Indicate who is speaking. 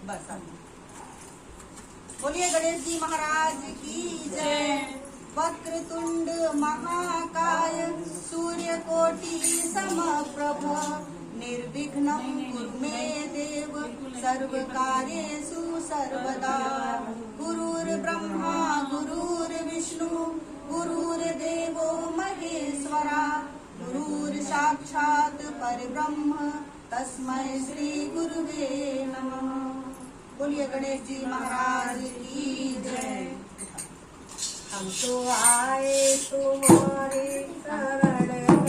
Speaker 1: बस बोलिए गणेश जी महाराज की जय। वक्रतुंड महाकाय सूर्यकोटि समप्रभ निर्विघ्नं कुरु मे देव सर्वकार्येषु सर्वदा। गुरुर्ब्रह्मा गुरुर्विष्णु गुरुर्देवो महेश्वरा गुरुर्साक्षात् परब्रह्म तस्मै श्री गुरुवे नमः। बोलिए गणेश जी महाराज की जय। हम तो आए तुम्हारे शरण